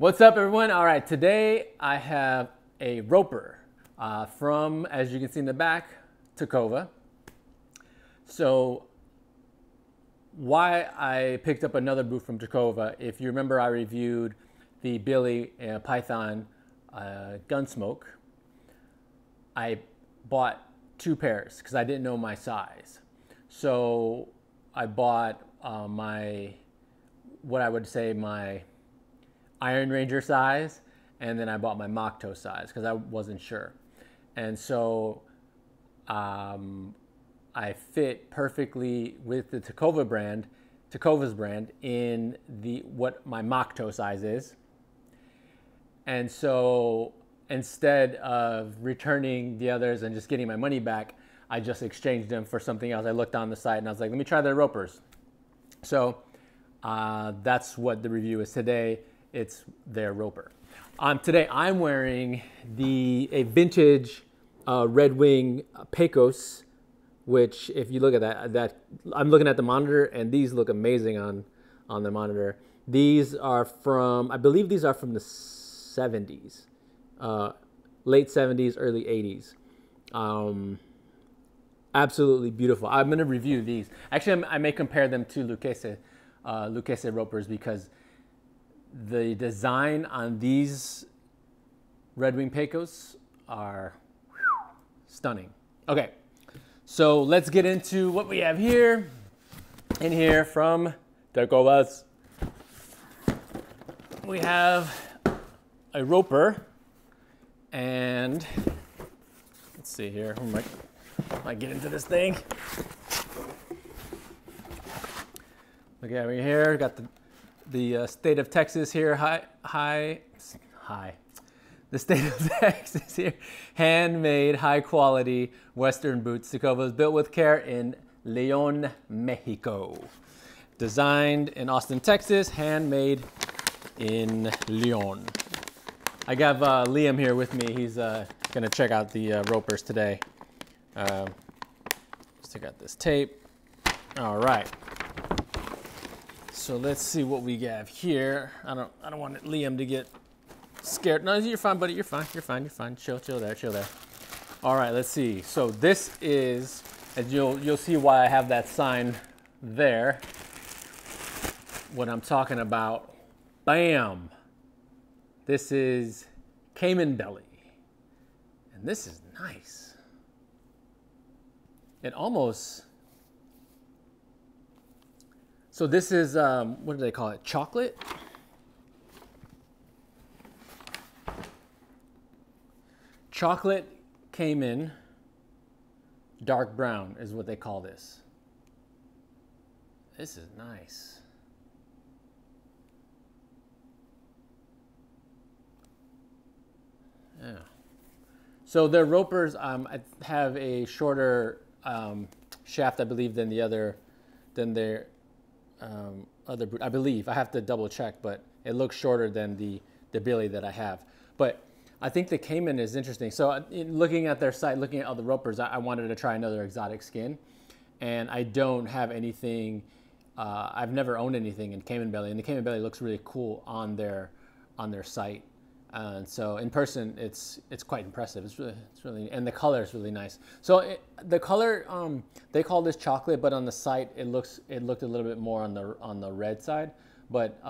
What's up, everyone? All right, today I have a roper from, as you can see in the back, Tecova. So why I picked up another boot from Tecova, if you remember, I reviewed the Billy Python Gunsmoke. I bought two pairs because I didn't know my size. So I bought what I would say my Iron Ranger size, and then I bought my mock toe size because I wasn't sure. And so I fit perfectly with the Tecovas brand in what my mock toe size is. And so instead of returning the others and just getting my money back, I just exchanged them for something else. I looked on the site and I was like, let me try their ropers. So that's what the review is today. It's their roper. Today I'm wearing a vintage Red Wing Pecos, which if you look at that I'm looking at the monitor and these look amazing on the monitor. These are from, I believe these are from the 70s, late 70s, early 80s. Absolutely beautiful. I'm going to review these. Actually, I may compare them to Lucchese ropers because the design on these Red Wing Pecos are stunning. Okay, so let's get into what we have here. In here from Tecovas, we have a roper, and let's see here. Might get into this thing. Look at me here. Got the state of Texas here. The state of Texas here. Handmade, high quality Western boots. Tecovas, built with care in Leon, Mexico. Designed in Austin, Texas. Handmade in Leon. I got Liam here with me. He's gonna check out the ropers today. Stick out this tape. All right. So let's see what we have here. I don't want Liam to get scared. No, you're fine, buddy. You're fine. Chill there. All right, let's see. So this is, and you'll see why I have that sign there. What I'm talking about. Bam. This is Caiman Belly. And this is nice. It almost, so this is, what do they call it? Chocolate? Chocolate Caiman dark brown is what they call this. This is nice. Yeah. So their ropers have a shorter shaft, I believe, than their other boot. I believe. I have to double check, but it looks shorter than the Billy that I have. But I think the Caiman is interesting. So in looking at their site, looking at all the ropers, I wanted to try another exotic skin. And I don't have anything, I've never owned anything in Caiman Belly. And the Caiman Belly looks really cool on their site. And so in person, it's quite impressive. It's really, and the color is really nice. So the color, they call this chocolate, but on the site it looked a little bit more on the red side, but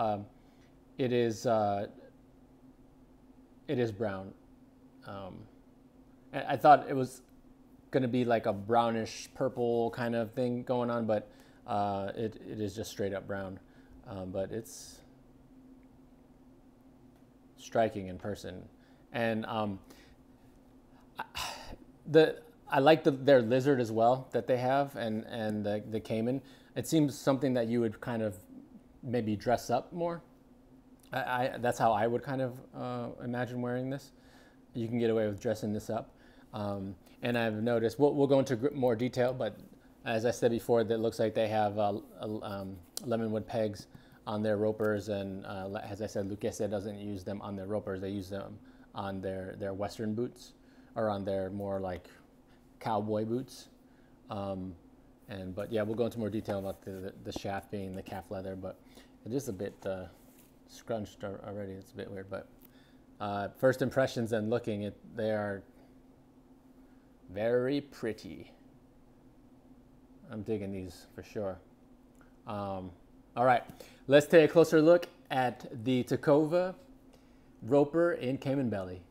it is brown. I thought it was going to be like a brownish purple kind of thing going on, but it is just straight up brown. But it's striking in person, and I like their lizard as well that they have, and the Caiman. It seems something that you would kind of maybe dress up more. That's how I would kind of imagine wearing this. You can get away with dressing this up, and I've noticed. We'll go into more detail, but as I said before, that looks like they have lemonwood pegs on their ropers, and as I said, Lucchese doesn't use them on their ropers. They use them on their Western boots, or on their more like cowboy boots. But yeah, we'll go into more detail about the shaft being the calf leather, but it is a bit scrunched already. It's a bit weird, but first impressions and looking, they are very pretty. I'm digging these for sure. All right, let's take a closer look at the Tecovas Roper in Caiman Belly.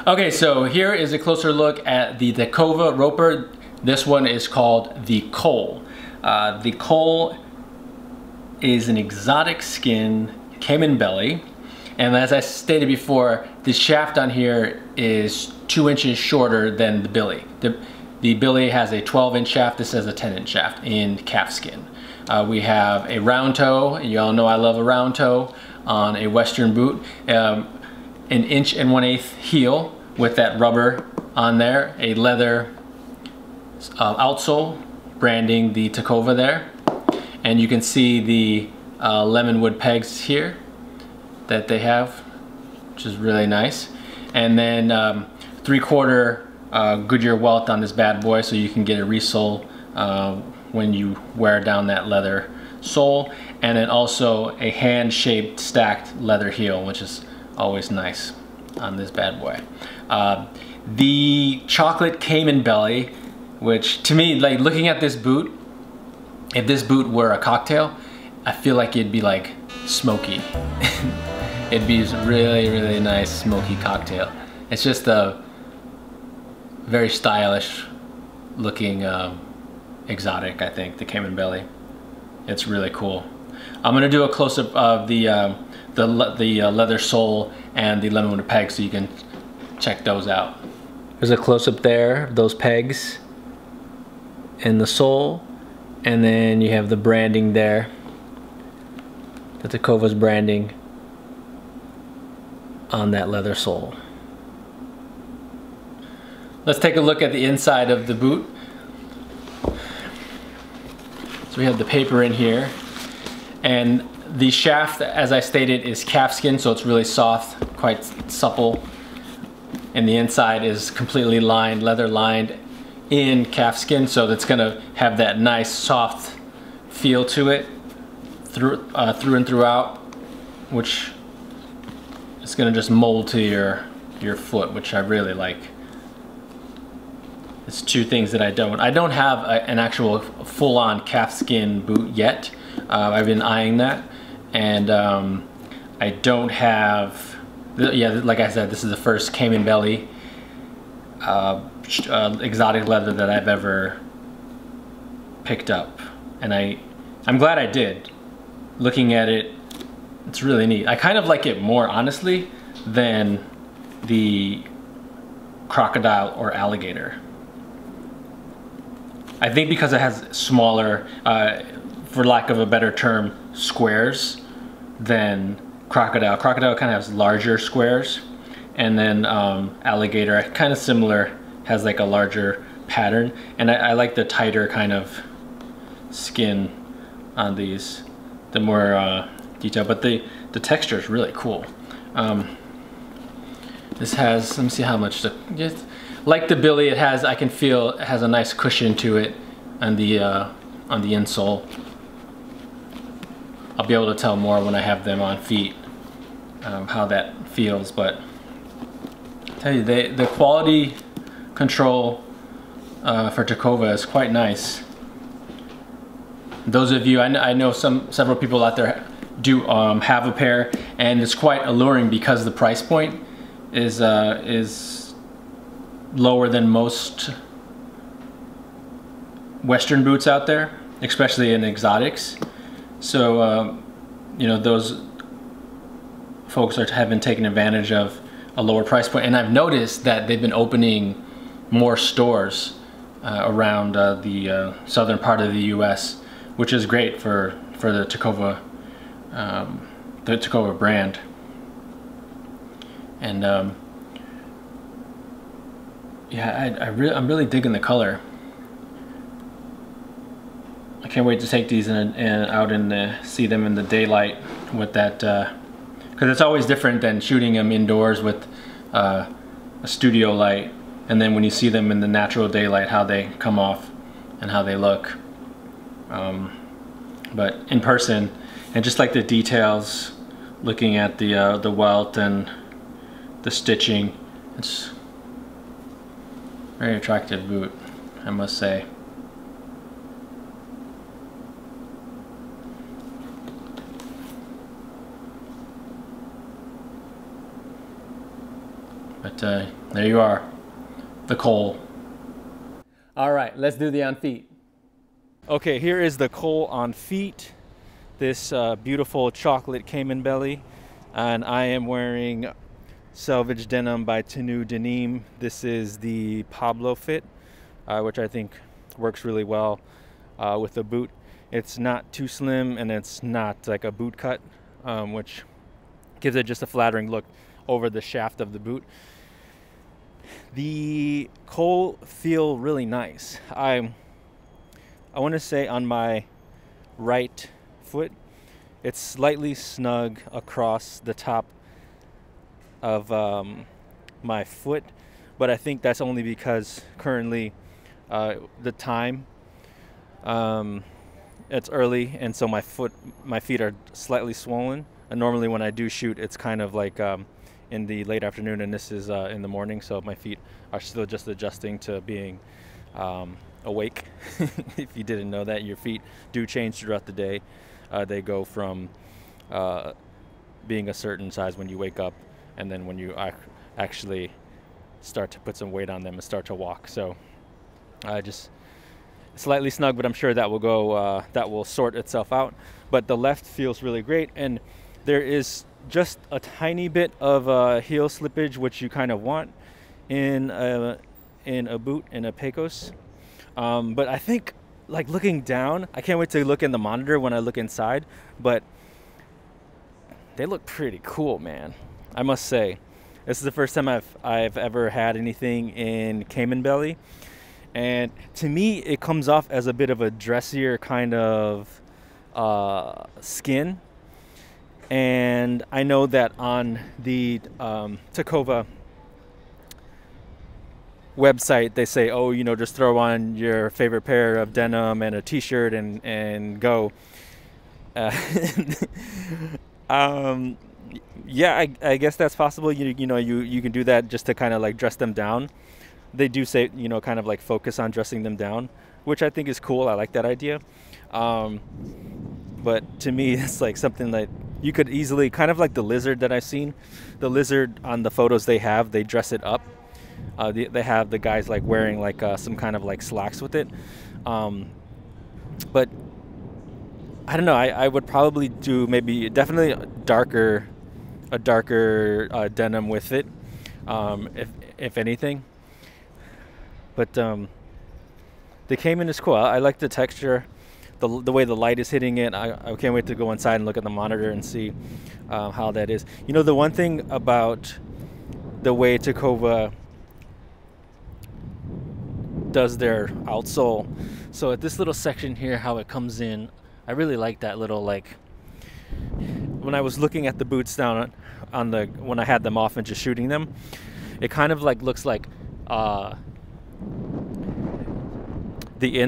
Okay, so here is a closer look at the Tecovas Roper. This one is called the Coal. The Coal is an exotic skin Caiman Belly. And as I stated before, the shaft on here is 2 inches shorter than the Billy. The Billy has a 12-inch shaft. This has a 10-inch shaft in calf skin. We have a round toe. You all know I love a round toe on a Western boot. An 1 1/8 heel with that rubber on there. A leather outsole branding the Tecovas there. And you can see the lemon wood pegs here that they have, which is really nice. And then 3/4 Goodyear welt on this bad boy, so you can get a resole when you wear down that leather sole. And then also a hand-shaped stacked leather heel, which is always nice on this bad boy. The chocolate Caiman Belly, which to me, like looking at this boot, if this boot were a cocktail, I feel like it'd be like smoky. It'd be really, really nice smoky cocktail. It's just a very stylish looking exotic, I think, the Caiman Belly. It's really cool. I'm gonna do a close-up of the leather sole and the lemon wood peg so you can check those out. There's a close-up there of those pegs and the sole, and then you have the branding there, the Tecovas branding on that leather sole. Let's take a look at the inside of the boot. So we have the paper in here, and the shaft, as I stated, is calf skin, so it's really soft, quite supple. And the inside is completely lined, leather lined in calf skin, so that's gonna have that nice soft feel to it through and throughout, which is gonna just mold to your foot, which I really like. It's two things that I don't have an actual full-on calf skin boot yet. I've been eyeing that, and I don't have, yeah, like I said, this is the first Caiman Belly exotic leather that I've ever picked up, and I'm glad I did. Looking at it, it's really neat. I kind of like it more, honestly, than the crocodile or alligator. I think because it has smaller, for lack of a better term, squares than crocodile. Crocodile kind of has larger squares, and then alligator, kind of similar, has like a larger pattern. And I like the tighter kind of skin on these, the more detail, but the texture is really cool. This has, let me see how much, like the Billy, it has, I can feel it has a nice cushion to it on the insole. I'll be able to tell more when I have them on feet how that feels, but I tell you, the quality control for Tecovas is quite nice. Those of you, I know several people out there do have a pair, and it's quite alluring because the price point is lower than most Western boots out there, especially in exotics. So you know, those folks have been taking advantage of a lower price point, and I've noticed that they've been opening more stores around the southern part of the U.S., which is great for the Tecovas brand. And yeah, I'm really digging the color. I can't wait to take these and out and see them in the daylight with that, because it's always different than shooting them indoors with a studio light, and then when you see them in the natural daylight, how they come off and how they look. But in person, and just like the details looking at the welt and the stitching. It's a very attractive boot, I must say. But there you are, the Cole. All right, let's do the on feet. Okay, here is the Cole on feet. This beautiful chocolate Caiman Belly, and I am wearing Selvage Denim by Tenu Denim. This is the Pablo fit, which I think works really well with the boot. It's not too slim and it's not like a boot cut, which gives it just a flattering look over the shaft of the boot. The Cole feel really nice. I want to say on my right foot, it's slightly snug across the top of my foot, but I think that's only because currently the time, it's early, and so my feet are slightly swollen. And normally when I do shoot, it's kind of like in the late afternoon, and this is in the morning, so my feet are still just adjusting to being awake. If you didn't know that, your feet do change throughout the day. They go from being a certain size when you wake up, and then when you actually start to put some weight on them and start to walk. So just slightly snug, but I'm sure that will go, that will sort itself out. But the left feels really great, and there is just a tiny bit of heel slippage, which you kind of want in a boot, in a Pecos. But I think, like, looking down, I can't wait to look in the monitor when I look inside, but they look pretty cool, man. I must say, this is the first time I've ever had anything in Caiman Belly, and to me it comes off as a bit of a dressier kind of skin. And I know that on the Tecova website, they say, oh, you know, just throw on your favorite pair of denim and a t-shirt and go. Yeah, I guess that's possible. You know, you can do that just to kind of like dress them down. They do say, you know, kind of like focus on dressing them down, which I think is cool. I like that idea. But to me, it's like something that you could easily, kind of like the lizard that I've seen. The lizard on the photos they dress it up. They have the guys like wearing like some kind of like slacks with it. But I don't know. I would probably do maybe definitely a darker denim with it, if anything. But the Caiman is cool. I like the texture. The way the light is hitting it. I can't wait to go inside and look at the monitor and see how that is. You know, the one thing about the way Tecova does their outsole, so at this little section here, how it comes in, I really like that little, like, when I was looking at the boots down on the, when I had them off and just shooting them, it kind of like looks like the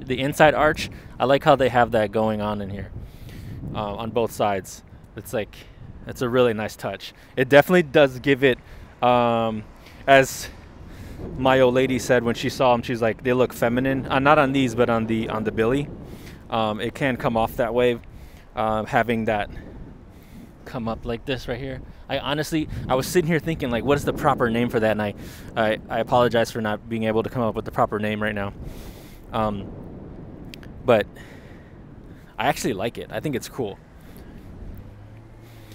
inside arch. I like how they have that going on in here on both sides. It's like, it's a really nice touch. It definitely does give it, as my old lady said when she saw them, she's like, they look feminine. Not on these, but on the Billy. It can come off that way, having that come up like this right here. I was sitting here thinking, like, what is the proper name for that? And I apologize for not being able to come up with the proper name right now. But I actually like it. I think it's cool.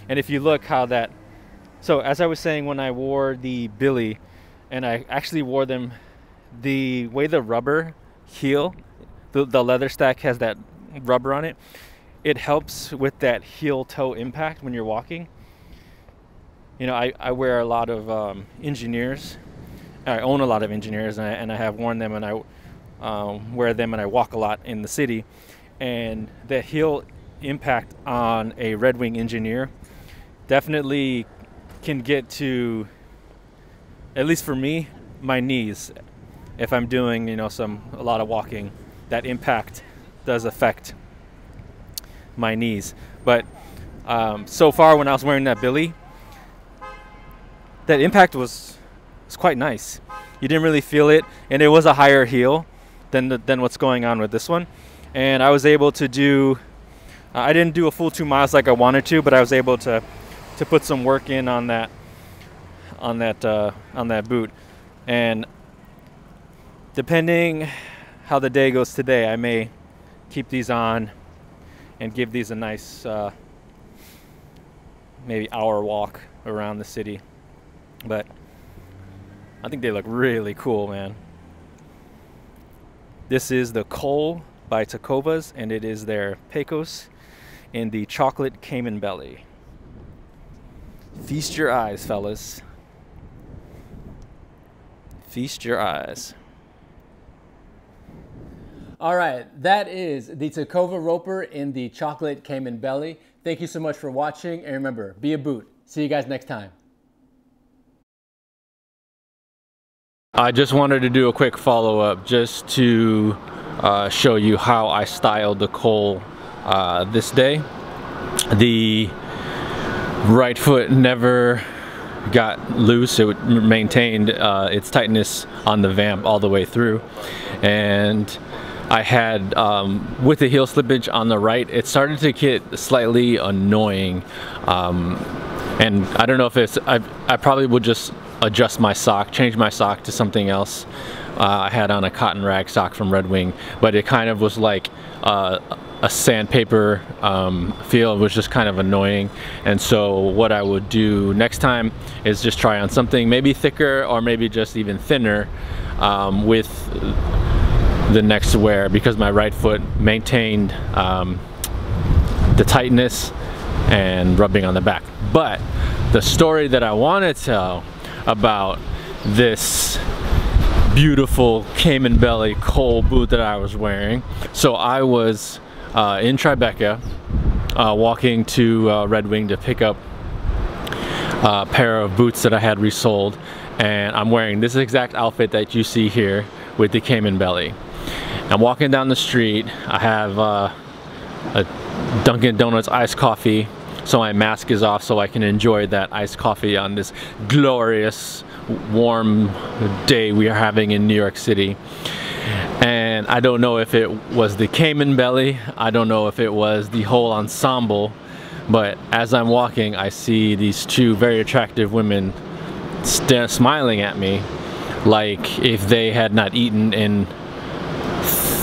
And if you look how that, so as I was saying, when I wore the Billy, and I actually wore them, the way the rubber heel, the leather stack has that rubber on it, it helps with that heel toe impact when you're walking. You know, I wear a lot of engineers. I own a lot of engineers, and I have worn them, and I wear them, and I walk a lot in the city. And the heel impact on a Red Wing engineer definitely can get to, at least for me, my knees. If I'm doing, you know, a lot of walking, that impact does affect my knees. But So far, when I was wearing that Billy, that impact was quite nice. You didn't really feel it, and it was a higher heel than what's going on with this one. And I was able to do, I didn't do a full 2 miles like I wanted to, but I was able to put some work in on that boot. And depending how the day goes today, I may keep these on and give these a nice maybe hour walk around the city. But I think they look really cool, man. This is the Cole by Tecovas, and it is their Pecos in the chocolate Caiman Belly. Feast your eyes, fellas. Feast your eyes. All right, that is the Tecovas Roper in the chocolate Caiman Belly. Thank you so much for watching, and remember, be a boot. See you guys next time. I just wanted to do a quick follow-up just to show you how I styled the Cole this day. The right foot never got loose. It maintained its tightness on the vamp all the way through. And I had, with the heel slippage on the right, it started to get slightly annoying. And I don't know if it's, I probably would just adjust my sock, change my sock to something else. I had on a cotton rag sock from Red Wing, but it kind of was like a sandpaper feel. It was just kind of annoying. And so what I would do next time is just try on something maybe thicker or maybe just even thinner with the next wear, because my right foot maintained the tightness and rubbing on the back. But the story that I want to tell about this beautiful Caiman Belly Cole boot that I was wearing. So I was in Tribeca walking to Red Wing to pick up a pair of boots that I had resold, and I'm wearing this exact outfit that you see here with the Caiman Belly. I'm walking down the street. I have a Dunkin' Donuts iced coffee, so my mask is off so I can enjoy that iced coffee on this glorious warm day we are having in New York City. And I don't know if it was the Caiman Belly, I don't know if it was the whole ensemble, but as I'm walking I see these two very attractive women smiling at me like if they had not eaten in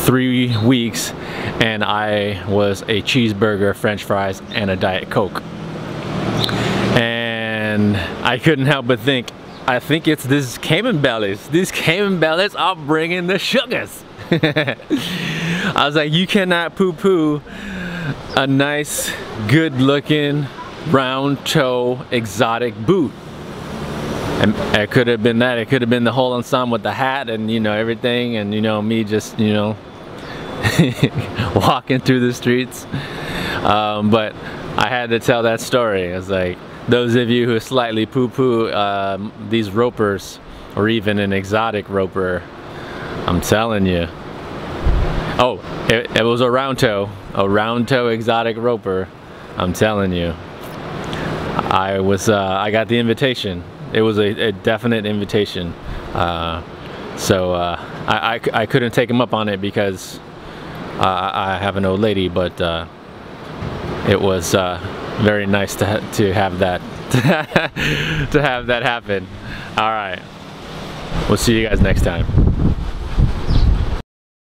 3 weeks and I was a cheeseburger, french fries, and a Diet Coke. And I couldn't help but think, I think it's these Caiman Bellies. These Caiman Bellies are bringing the sugars. I was like, you cannot poo-poo a nice, good-looking, round toe, exotic boot. And it could have been that. It could have been the whole ensemble with the hat and, you know, everything, and, you know, me just, you know, walking through the streets. But I had to tell that story. It's like, those of you who slightly poo-poo these ropers, or even an exotic roper, I'm telling you. Oh, it was a round toe exotic roper. I'm telling you. I got the invitation. It was a definite invitation. So I couldn't take him up on it because I have an old lady, but it was very nice to have that to have that happen. All right, we'll see you guys next time.